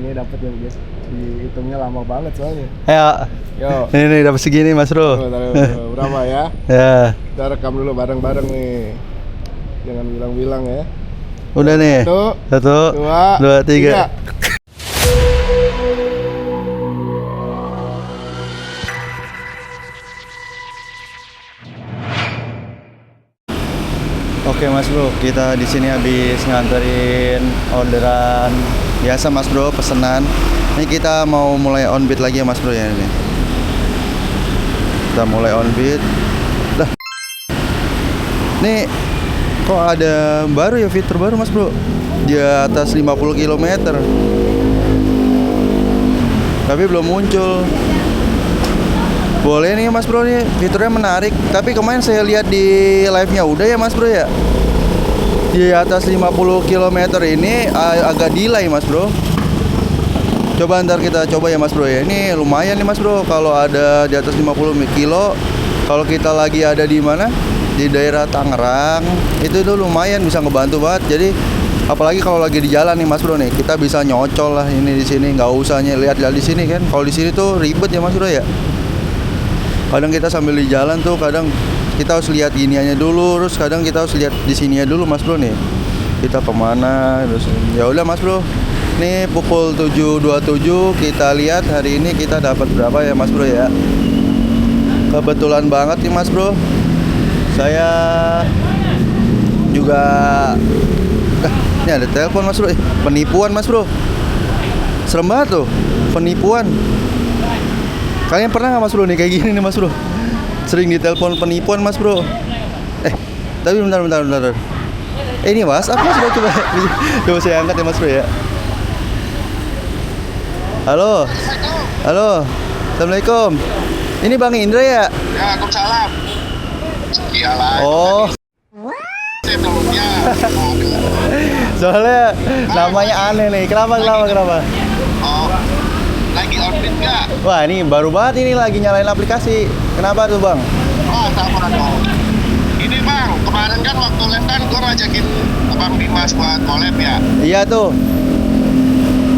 Ini dapat yang guys, dihitungnya lama banget soalnya. Ya. Yo. Ini dapat segini Mas Bro. Berapa ya? Ya. Kita rekam dulu bareng-bareng nih. Jangan bilang-bilang ya. Udah nih. Satu, dua, tiga. Oke Mas Bro, kita di sini habis nganterin orderan biasa Mas Bro, pesanan. Ini kita mau mulai on beat lagi ya Mas Bro ya ini. Kita mulai on beat. Lah. Nih kok ada baru ya, fitur baru Mas Bro. Di atas 50 km. Tapi belum muncul. Boleh nih Mas Bro, nih fiturnya menarik. Tapi kemarin saya lihat di live-nya udah ya Mas Bro ya. Di atas 50 km ini agak delay Mas Bro. Coba ntar kita coba ya Mas Bro ya. Ini lumayan nih Mas Bro kalau ada di atas 50 kilo. Kalau kita lagi ada di mana? Di daerah Tangerang, itu lumayan bisa ngebantu banget. Jadi apalagi kalau lagi di jalan nih Mas Bro nih, kita bisa nyocol lah ini di sini, nggak usah lihat-lihat di sini kan. Kalau di sini tuh ribet ya Mas Bro ya. Kadang kita sambil di jalan tuh kadang kita harus lihat giniannya dulu, terus kadang kita harus lihat di sininya dulu Mas Bro nih. Kita kemana? Terus ya udah Mas Bro. Nih pukul 7.27 kita lihat hari ini kita dapat berapa ya Mas Bro ya. Kebetulan banget nih Mas Bro. Saya juga ini ada telepon Mas Bro. Penipuan Mas Bro. Serem banget tuh, penipuan. Kalian pernah nggak Mas Bro nih kayak gini nih Mas Bro? Sering ditelepon penipuan Mas Bro. Tapi bentar. Ini WhatsApp Mas Bro, coba saya angkat ya Mas Bro ya. Halo. Assalamualaikum. Ini Bang Indra ya? Ya, Waalaikumsalam. Iyalah. Oh. Soalnya namanya aneh nih. Kenapa? Oh, lagi orbit nggak? Wah, ini baru banget ini lagi nyalain aplikasi. Kenapa tuh Bang? Oh, sama dong. Ini Bang, kemarin kan waktu live kan gue ngajakin Bang Dimas buat collab ya. Iya tuh.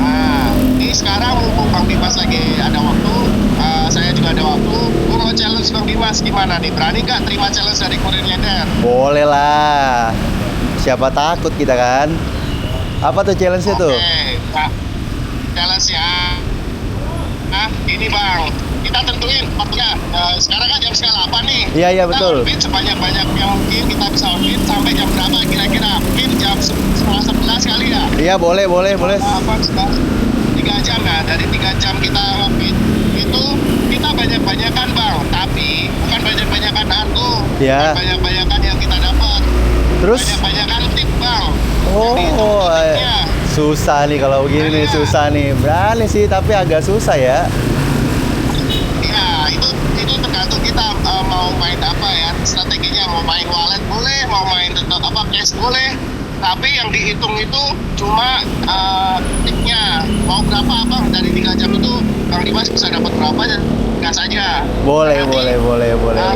Nah, ini sekarang mumpung Bang Dimas lagi ada waktu, saya juga ada waktu. Gue mau challenge Bang Dimas, gimana nih? Berani nggak terima challenge dari Kurir Nyender? Boleh lah. Siapa takut kita kan? Apa tuh challenge-nya tuh? Oke, nah, challenge ya. Nah, ini Bang, kita tentuin waktunya. Sekarang kan jam setengah 8 nih. Iya betul. Kita orbit sebanyak-banyaknya mungkin, kita bisa orbit sampai jam berapa kira-kira? Mungkin jam setengah 11 kali ya? Iya boleh. 3 jam ya, dari 3 jam kita orbit itu kita banyak-banyakan Bang, tapi bukan banyak-banyakan harga. Iya. Banyak-banyakan yang kita dapat. Terus? Banyak-banyakan tip Bang. Oh, susah nih kalau begini nih, susah nih. Berani sih tapi agak susah ya. Ya, itu tergantung kita mau main apa ya, strateginya. Mau main wallet boleh, mau main cash boleh. Tapi yang dihitung itu cuma tipnya. Mau berapa Bang dari 3 jam itu Bang Dimas bisa dapat berapa ya? Gas aja. Boleh.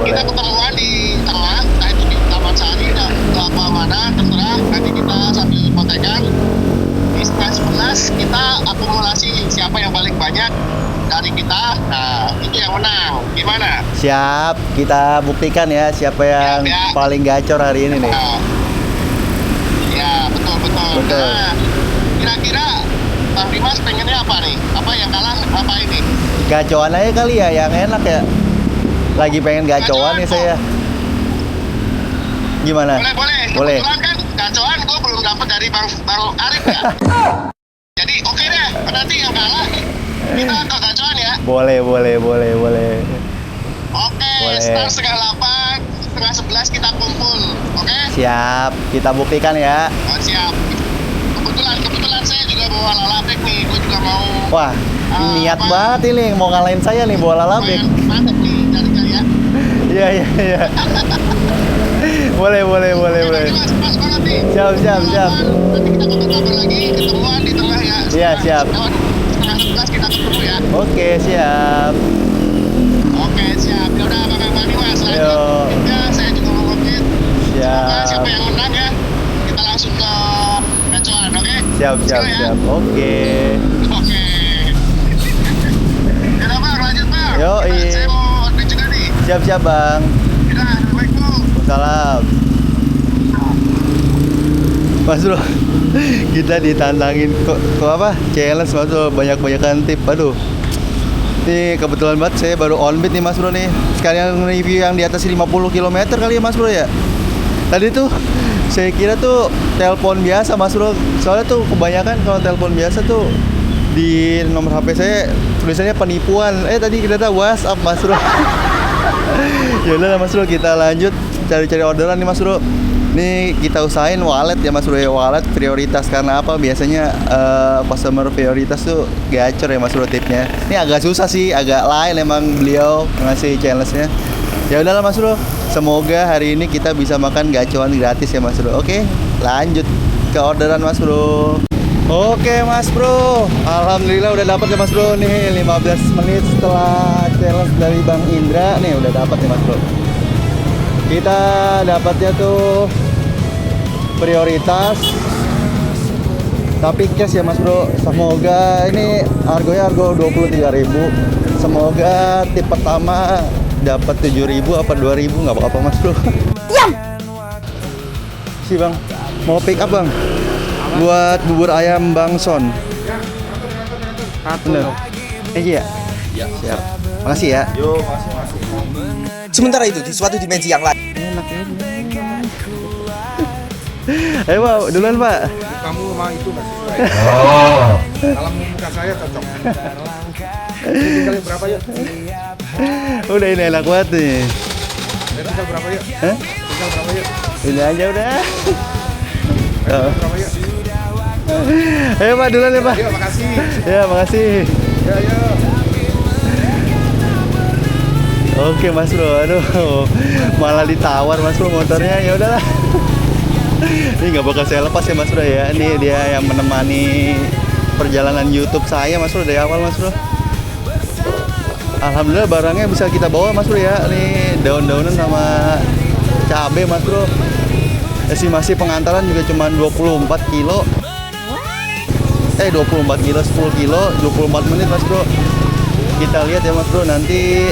Kita ketemuan di tengah, entah itu di Taman Sari dan apa mana, terserah. Nanti kita sambil potekan. Di setengah 11 kita akumulasi siapa yang paling banyak dari kita. Nah, itu yang menang. Gimana? Siap, kita buktikan ya siapa yang paling gacor hari ini nih. Ya, betul. Nah, kira-kira Bang Dimas pengennya apa nih? Apa yang kalah apa ini? Gacoan aja kali ya, yang enak ya. Lagi pengen gacoan nih saya. Gimana? Boleh. Kebetulan kan gacoan gue belum dapat dari Bang Arif ya. Jadi oke deh, nanti yang kalah kita ke gacoan ya. Boleh. Oke, start setengah 8, setengah 11 kita kumpul. Oke? Siap, kita buktikan ya. Oh, siap. Kebetulan saya juga bawa lalabek nih. Gue juga mau. Wah, niat banget ini mau ngalahin saya nih bawa lalabek. Mantap nih dari ya. Iya. Boleh. Pas banget nih. Siap. Nanti kita kabar lagi, ketemuan di tengah ya. Iya, siap. Setengah 11 kita ketemu ya. Oke, siap. Oke, siap. Yaudah, Bang Dimas. Ayo. Ya, saya juga mau ngomongin. Siap. Semoga siapa yang menang ya. Kita langsung ke gacoan, oke? Siap. Oke. Oke. Ya bang, lanjut bang. Yoi. Saya mau update juga nih. Siap bang. Ya, assalamualaikum. Salam. Mas bro, kita ditantangin kok apa? Challenge mas bro, banyak-banyakan tip. Aduh. Nih kebetulan banget saya baru on beat nih mas bro nih. Sekalian review yang di atas 50 km kali ya mas bro ya. Tadi tuh saya kira tuh telepon biasa mas bro. Soalnya tuh kebanyakan kalau telepon biasa tuh di nomor HP saya tulisannya penipuan. Tadi kita WhatsApp mas bro. Ya udah mas bro, kita lanjut cari-cari orderan nih mas bro. Nih kita usahain wallet ya mas bro ya, wallet prioritas. Karena apa? Biasanya customer prioritas tuh gacor ya mas bro tipnya. Ini agak susah sih, agak lain emang beliau ngasih challenge-nya. Ya udahlah mas bro, semoga hari ini kita bisa makan gacuan gratis ya mas bro. Oke, lanjut ke orderan mas bro. Oke mas bro, alhamdulillah udah dapat ya mas bro. Nih 15 menit setelah challenge dari Bang Indra, nih udah dapat ya mas bro. Kita dapatnya tuh prioritas tapi cash ya mas bro. Semoga ini harganya harga 23.000. Semoga tip pertama dapat 7.000 apa 2.000, nggak apa-apa mas bro. Diam. Si bang mau pick up bang buat bubur ayam Bang Son. Bener. Iya. Ya. Siap. Makasih ya. Yo, masih. Sementara itu di suatu dimensi yang lain. Enak ya. Ayo Pak, duluan Pak. Kamu mah itu nggak sesuai. Oh. Kalau muka saya cocok. Ini kali berapa ya? Udah ini enak banget nih. Tinggal berapa ya? Hah? Tinggal berapa ya? Ini aja udah. Berapa ya? Ayo Pak, duluan ya Pak. Ya, makasih. Ya, makasih. Ya. Oke Mas Bro, aduh malah ditawar Mas Bro motornya. Ya udahlah. Ini nggak bakal saya lepas ya Mas Bro ya. Ini dia yang menemani perjalanan YouTube saya Mas Bro dari awal Mas Bro. Alhamdulillah barangnya bisa kita bawa Mas Bro ya. Ini daun-daunan sama cabe Mas Bro. Estimasi pengantaran juga cuma 24 kilo. 24 kilo, 10 kilo, 24 menit Mas Bro. Kita lihat ya Mas Bro, nanti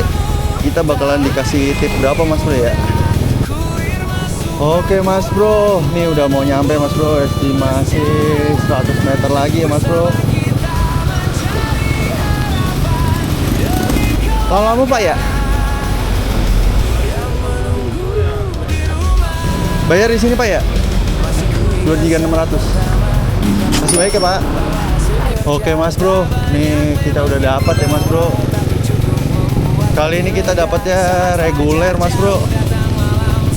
kita bakalan dikasih tip berapa Mas Bro ya. Oke Mas Bro, nih udah mau nyampe Mas Bro. Estimasi 100 meter lagi ya Mas Bro. Tolong lama Pak ya? Bayar di sini Pak ya? 23.600. Masih baik ya Pak? Oke Mas Bro, nih kita udah dapat ya Mas Bro. Kali ini kita dapatnya reguler Mas Bro.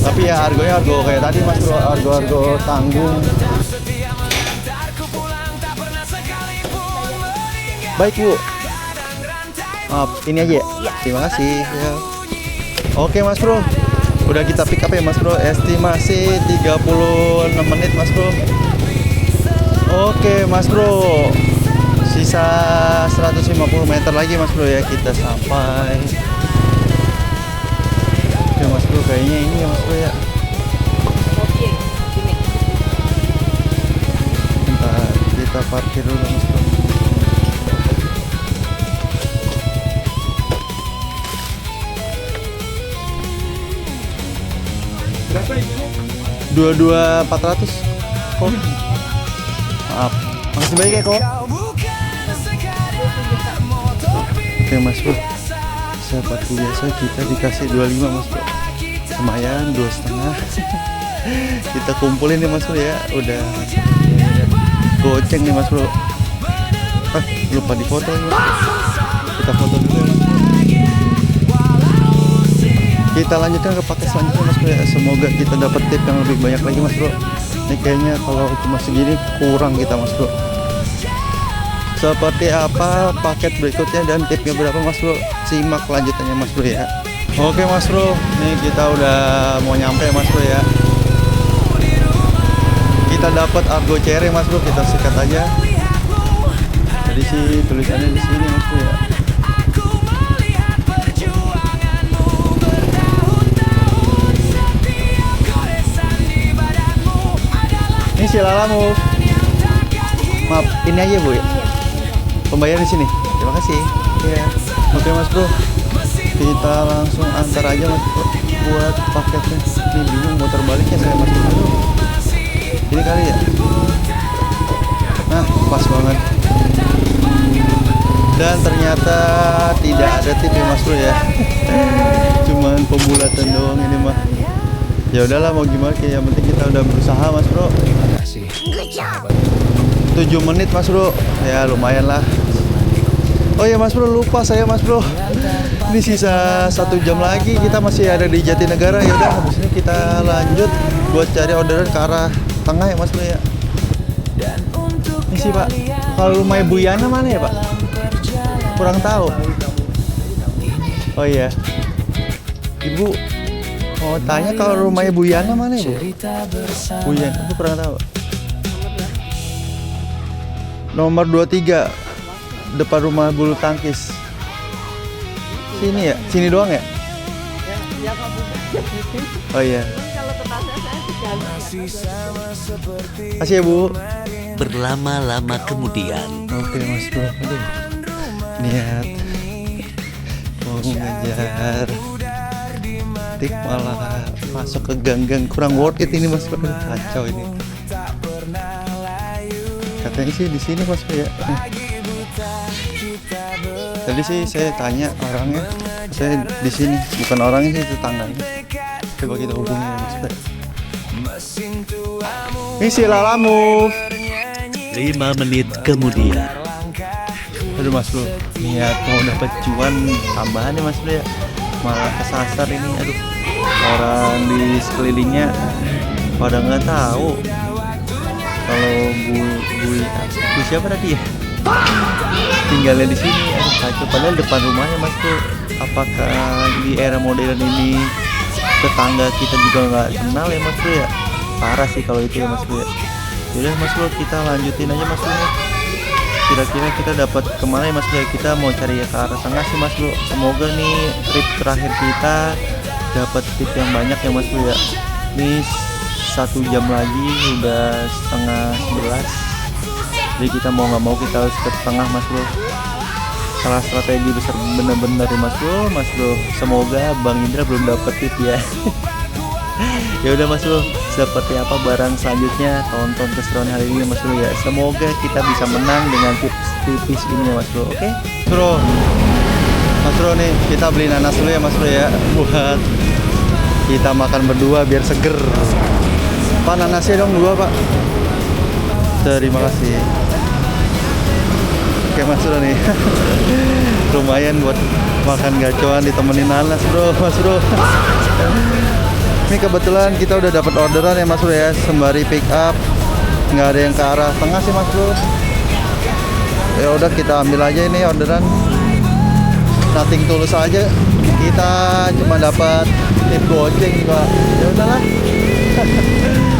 Tapi ya harganya harga kayak tadi Mas Bro, harga tanggung. Baik Bu. Maaf, ini aja ya? Terima kasih ya. Oke Mas Bro, udah kita pick up ya Mas Bro. Estimasi 36 menit Mas Bro. Oke Mas Bro, sisa 150 meter lagi Mas Bro ya kita sampai. Oke Mas Bro, kayaknya ini ya Mas Bro ya. Bentar, kita parkir dulu Mas Bro. Berapa ini? 22.400 kok. Maaf, makasih banyak ya kok. Oke Mas Bro, seperti biasa kita dikasih 25 Mas Bro. Lumayan 2,5. Kita kumpulin nih Mas Bro ya. Udah goceng nih Mas Bro. Lupa di foto lagi Mas Bro. Kita foto dulu ya Mas Bro. Kita lanjutkan ke paket selanjutnya Mas Bro ya. Semoga kita dapat tip yang lebih banyak lagi Mas Bro. Ini kayaknya kalau cuma segini kurang kita Mas Bro. Seperti apa paket berikutnya dan tipnya berapa Mas Bro? Simak lanjutannya Mas Bro ya. Oke Mas Bro, nih kita udah mau nyampe Mas Bro ya. Kita dapat argo cherry Mas Bro, kita sikat aja. Jadi sih tulisannya di sini Mas Bro ya. Ini si Lalamu. Maaf, ini aja Bu ya. Pembayaran di sini. Terima kasih. Iya. Oke Mas Bro. Kita langsung antar aja Mas Bro buat paketnya. Ini bingung muter baliknya saya Mas Bro. Aduh. Ini kali ya. Nah, pas banget. Dan ternyata tidak ada tip ya Mas Bro ya. Cuman pembulatan doang ini mah. Ya udahlah mau gimana, yang penting kita udah berusaha Mas Bro. 7 menit Mas Bro. Ya lumayan lah. Oh ya Mas Bro, lupa saya Mas Bro. Ini sisa 1 jam lagi kita masih ada di Jatinegara. Ya udah habis ini kita lanjut buat cari orderan ke arah tengah ya Mas Bro ya. Ini sih Pak. Kalau rumah Ibu Yana mana ya Pak? Kurang tahu. Oh iya. Ibu mau tanya kalau rumah Ibu Yana mana ya Bu? Bu Yana, aku kurang tahu. Nomor 23 depan rumah bulu tangkis. Sini ya? Sini doang ya? Ya Pak Bu. Oh iya. Kalau tetangga saya diganti. Kasih ya Bu. Berlama-lama kemudian, Oke Mas Bro. Aduh. Niat mau ngejar tik malah masuk ke gang-gang, kurang worth it ini Mas Bro. Kacau ini. Katanya sih di sini Mas Bro ya. Tadi sih saya tanya orangnya, saya di sini, bukan orangnya sih, tetangganya. Coba kita hubungi ya Mas Bro. Misi Lalamu. 5 menit kemudian, Aduh Mas Bro, niat mau dapat cuan tambahan ya Mas Bro ya, malah kesasar ini. Aduh, orang di sekelilingnya pada nggak tahu kalau bu siapa tadi ya tinggalnya di sini. Aduh kacau, padahal depan rumahnya Mas Bro. Apakah di era modern ini tetangga kita juga nggak kenal ya Mas Bro ya? Parah sih kalau itu ya Mas Bro ya. Yaudah Mas Bro, kita lanjutin aja Mas Bro. Kira-kira kita dapat kemana ya Mas Bro? Kita mau cari ke arah tengah sih Mas Bro. Semoga nih trip terakhir kita dapat tip yang banyak ya Mas Bro ya. Ini 1 jam lagi udah setengah 11. Jadi kita mau nggak mau kita harus ke tengah Mas Bro. Salah strategi besar bener-bener ya Mas Bro. Mas Bro, semoga Bang Indra belum dapat tip ya. Ya udah Mas Bro, seperti apa barang selanjutnya, tonton keseruan hari ini Mas Bro ya. Semoga kita bisa menang dengan tips tipis ini ya Mas Bro. Oke? Bro. Mas Bro nih, kita beli nanas dulu ya Mas Bro ya, buat kita makan berdua biar seger. Pak, nanasnya dong 2 Pak. Terima kasih. Oke Mas Bro nih. Lumayan buat makan gacoan ditemenin nanas Bro, Mas Bro. Ini kebetulan kita udah dapat orderan ya Mas Bro ya, sembari pick up. Nggak ada yang ke arah tengah sih Mas Bro. Ya udah kita ambil aja ini orderan. Nothing tulus aja. Kita cuma dapat tip goceng Pak. Ya udahlah.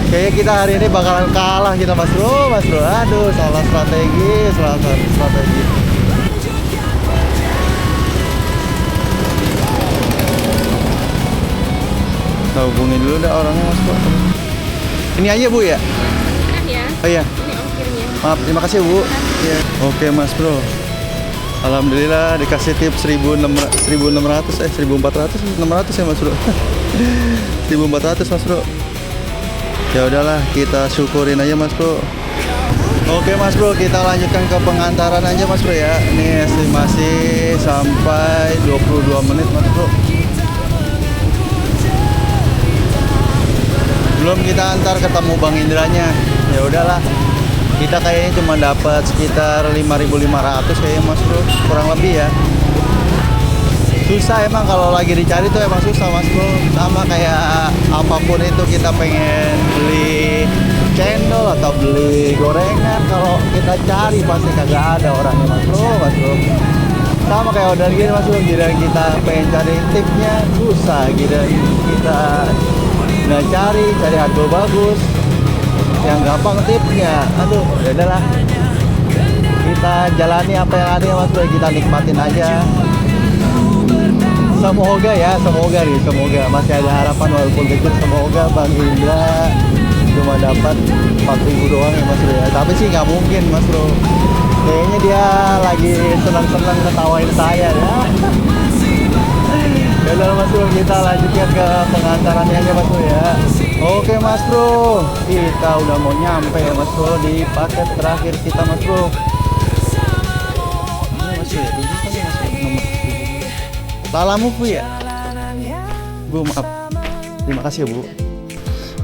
Kayaknya kita hari ini bakalan kalah kita Mas Bro, Mas Bro. Aduh, salah strategi. Kita hubungin dulu dah orangnya Mas Bro. Ini aja Bu ya? Ya. Oh iya. Ini ongkirnya. Maaf, terima kasih Bu. Iya. Oke Mas Bro. Alhamdulillah dikasih tip 1.400 ya Mas Bro. 1.400 Mas Bro. Ya udahlah, kita syukurin aja Mas Bro. Oke Mas Bro, kita lanjutkan ke pengantaran aja Mas Bro ya. Ini estimasi sampai 22 menit Mas Bro. Belum kita antar ketemu Bang Indranya. Ya udahlah. Kita kayaknya cuma dapat sekitar 5.500 kayaknya Mas Bro, kurang lebih ya. Susah emang kalau lagi dicari tuh, emang susah Mas Bro. Sama kayak apapun itu, kita pengen beli cendol atau beli gorengan, kalau kita cari pasti kagak ada orangnya Mas Bro. Sama kayak order gini Mas Bro, giliran kita pengen cari tipnya susah, giliran kita nggak cari harga bagus yang gampang tipnya. Aduh, ya udahlah, kita jalani apa yang ada ya Mas Bro, kita nikmatin aja. Semoga masih ada harapan walaupun kecil. Semoga Bang Indra cuma dapat 4.000 doang ya Mas Bro ya. Tapi sih nggak mungkin Mas Bro. Kayaknya dia lagi senang-senang ketawain saya ya. Ya udah Mas Bro, kita lanjutkan ke pengantarannya aja Mas Bro ya. Oke Mas Bro, kita udah mau nyampe ya Mas Bro di paket terakhir kita Mas Bro. Ini Mas Bro ya, ini kan ya Mas Bro, nomor 10. Lalamu Bu ya? Bu maaf, terima kasih ya Bu.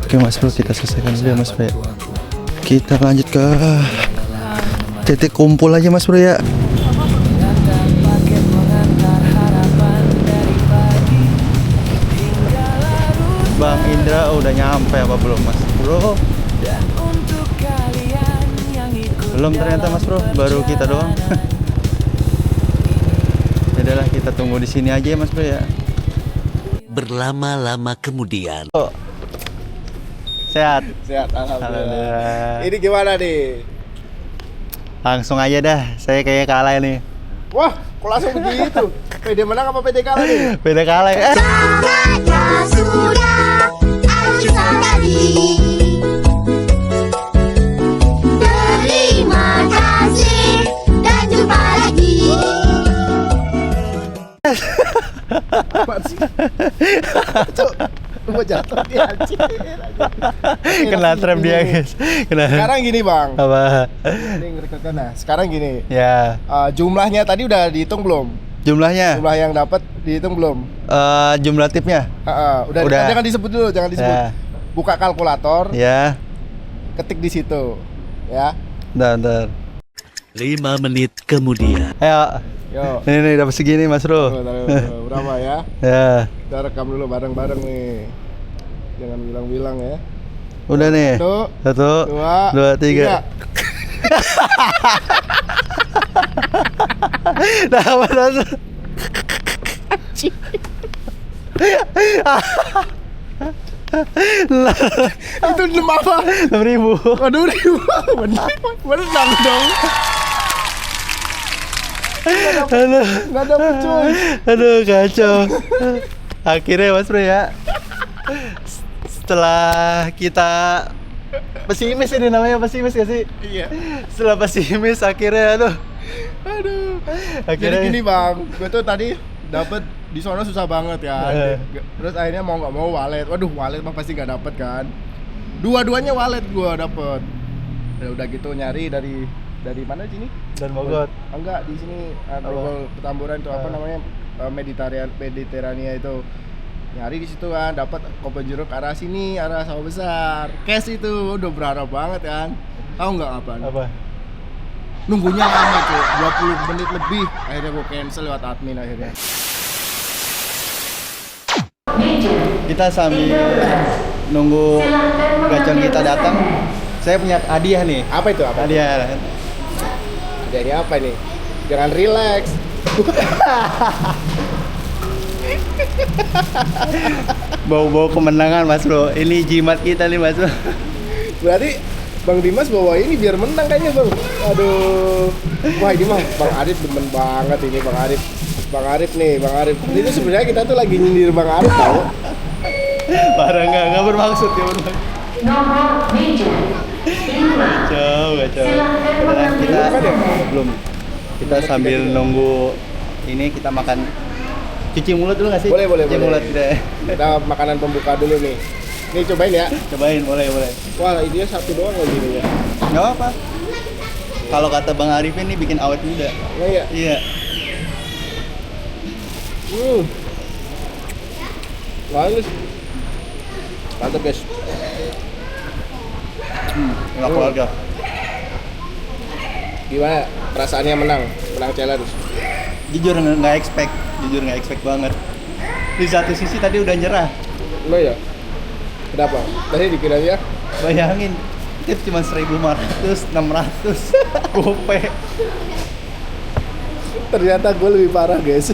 Oke Mas Bro, kita selesaikan dulu ya Mas Bro ya. Kita lanjut ke titik kumpul aja Mas Bro ya. Bang Indra udah nyampe apa belum Mas Bro? Belum ternyata Mas Bro, baru kita doang. Yaudah kita tunggu di sini aja ya Mas Bro ya. Berlama-lama kemudian. Sehat. Sehat, alhamdulillah. Alhamdulillah. Ini gimana nih? Langsung aja dah, saya kayaknya kalah nih. Wah, kok langsung begitu? PD menang apa PD kalah nih? Beda kalah ya. Saja sudah harus tadi. Terima kasih dan jumpa lagi. Apaan sih? Cuk, lu jatuh di anjir. Kena trap dia guys. Kena. Sekarang gini bang. Apa? Ini ngerekatkan. Nah, sekarang gini. Ya. Jumlahnya tadi udah dihitung belum? Jumlahnya? Jumlah yang dapat dihitung belum? Jumlah tipnya? Udah. Jangan disebut dulu, jangan disebut. Ya. Buka kalkulator, Ya. ketik di situ, ya. Bentar. 5 menit kemudian. Ayo. Yo. Ini dapat segini Mas Bro. Taruh, berapa ya? Ya. Kita rekam dulu bareng-bareng nih. Jangan bilang-bilang ya. Udah nih. Satu, 1, 2, 3. Dapat langsung. Itu 6 apa? 6.000. Waduh, menang dong. Aduh. Nggak dapet cuy. Aduh kacau. Akhirnya Mas Bro ya. Setelah kita pesimis ini namanya, pesimis gak sih? Iya. Setelah pesimis akhirnya Aduh. Akhirnya Jadi gini bang, gue tuh tadi dapet di sana susah banget kan. Terus akhirnya mau nggak mau wallet. Waduh, wallet mah pasti nggak dapet kan. Dua-duanya wallet gue dapet. Ya udah gitu nyari dari mana sini? dan Mogot. Enggak, di sini Grogol Petamburan itu apa namanya? Mediterania itu. Nyari di situ kan, dapat kopi jeruk arah sini, arah Sawah Besar. Cash itu udah berharap banget kan. Tahu nggak apaan? Apa? Nunggunya lama tuh, 20 menit lebih. Akhirnya gue cancel lewat admin akhirnya. Kita sambil nunggu gacor kita datang. Saya punya hadiah nih. Apa itu? Apa? Hadiah. Jadi apa nih? Jangan relax. Bau-bau kemenangan Mas Bro. Ini jimat kita nih Mas Bro. Berarti Bang Dimas bawa ini biar menang kayaknya Bang. Aduh. Wah ini mah Bang Arif demen banget ini Bang Arif. Bang Arif nih, Bang Arif. Itu sebenarnya kita tuh lagi nyindir Bang Arif tahu. Parah nggak bermaksud ya bermaksud. Kacau. Kita belum. Kita sambil nunggu ini kita makan. Cuci mulut dulu nggak sih? Boleh. Cuci mulut kita. Kita makanan pembuka dulu nih. Nih cobain ya. Cobain, boleh. Wah, dia satu doang lagi nih ya. Nggak apa. Kalau kata Bang Arif ini bikin awet muda. Oh iya. Iya. Bagus. Mantap guys. Nggak keluarga. Gimana perasaannya menang challenge? Jujur nggak expect banget. Di satu sisi tadi udah nyerah. Lo ya? Kenapa? Tadi dikiranya Bayangin, tip cuma 1.500, 600 gope. ternyata gue lebih parah guys.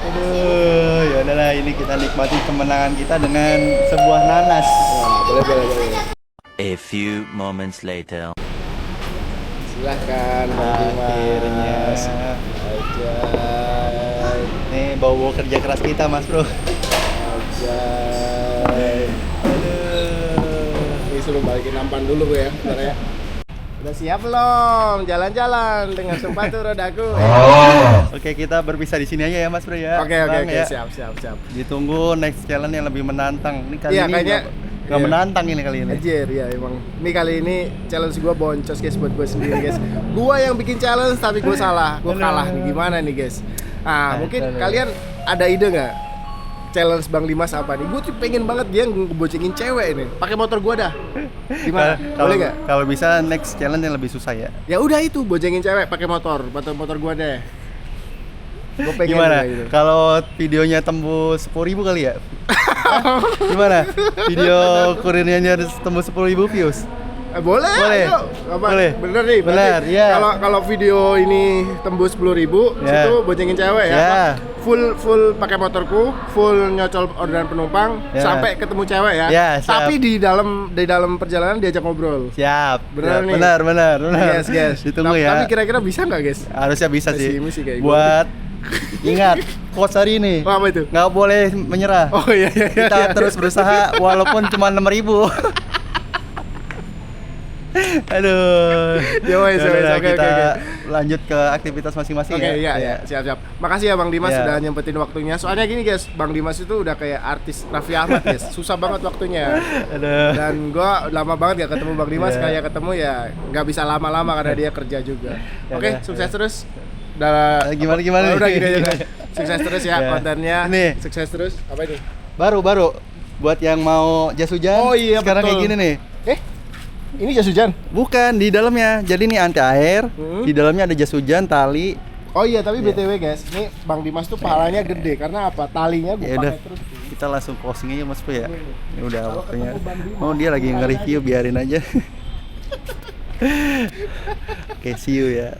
Aduh, ya udahlah ini kita nikmati kemenangan kita dengan sebuah nanas. Boleh. A few moments later. Silahkan Bang Akhirnya. Dimas. Ajay. Nih bau kerja keras kita Mas Bro. Ajay. Aduh. suruh balikin nampan dulu gue ya, bentar ya. Udah siap belum jalan-jalan dengan sepatu rodaku? Oke, kita berpisah di sini aja ya Mas Bro ya. Oke, Bang, ya. siap. Ditunggu next challenge yang lebih menantang. Ini kali Iya, ini kayaknya nggak menantang ini kali ini. Anjir, ya emang. Ini kali ini challenge gua boncos guys buat gue sendiri guys. Gua yang bikin challenge tapi gue salah. Gue kalah nih, gimana nih guys? Mungkin kalian ada ide nggak? Challenge Bang Dimas apa nih? Gue tuh pengen banget dia ngebocengin cewek ini. Pakai motor gua dah. Gimana? Boleh nggak? Kalau bisa next challenge yang lebih susah ya. Ya udah itu boncengin cewek pakai motor gua deh. Gue pengen Gimana? gitu. Kalau videonya tembus 10.000 kali ya? Gimana? Video kurirnya tembus 10.000 views? Boleh. Ayo. Apa? Boleh. Bener nih. Bener, berarti iya. Kalau video ini tembus 10.000, Ya. situ boncengin cewek ya. Ya. Full pakai motorku, full nyocol orderan penumpang Ya. sampai ketemu cewek ya. Ya, siap. Tapi di dalam perjalanan diajak ngobrol. Siap. Bener nih. Benar. Yes. Ditunggu ya. Tapi kira-kira bisa nggak guys? Harusnya bisa sih. Pesimis sih kayak Buat ingat quotes hari ini. Oh, apa itu? Nggak boleh menyerah. Oh iya. Kita terus berusaha walaupun cuma 6.000. Aduh. Ya wes, Yaudah, oke. kita lanjut ke aktivitas masing-masing Oke, ya. iya, siap. Makasih ya Bang Dimas Iya. sudah nyempetin waktunya. Soalnya gini guys, Bang Dimas itu udah kayak artis Raffi Ahmad guys. Susah banget waktunya. Aduh. Dan gua lama banget gak ketemu Bang Dimas, Iya. kayak ketemu ya nggak bisa lama-lama karena dia kerja juga. Ya Oke, udah, sukses ya. terus. Udah Gimana Oh, udah nih? gini aja. Udah. Sukses terus ya Ya. kontennya. Nih. Sukses terus. Apa ini? Baru buat yang mau jas hujan. Oh iya, sekarang betul. kayak gini nih. Ini jas hujan? Bukan, di dalamnya. Jadi nih anti air. Hmm. Di dalamnya ada jas hujan, tali. Oh iya, tapi BTW guys, ini Bang Dimas tuh pahalanya gede karena apa? Talinya gue Ya udah. pakai terus. Kita langsung closing aja Mas Bro ya. Ya udah Kalau waktunya. ketemu Bang Dimas, Oh, dia lagi nge-review, biarin aja. Oke, see you ya.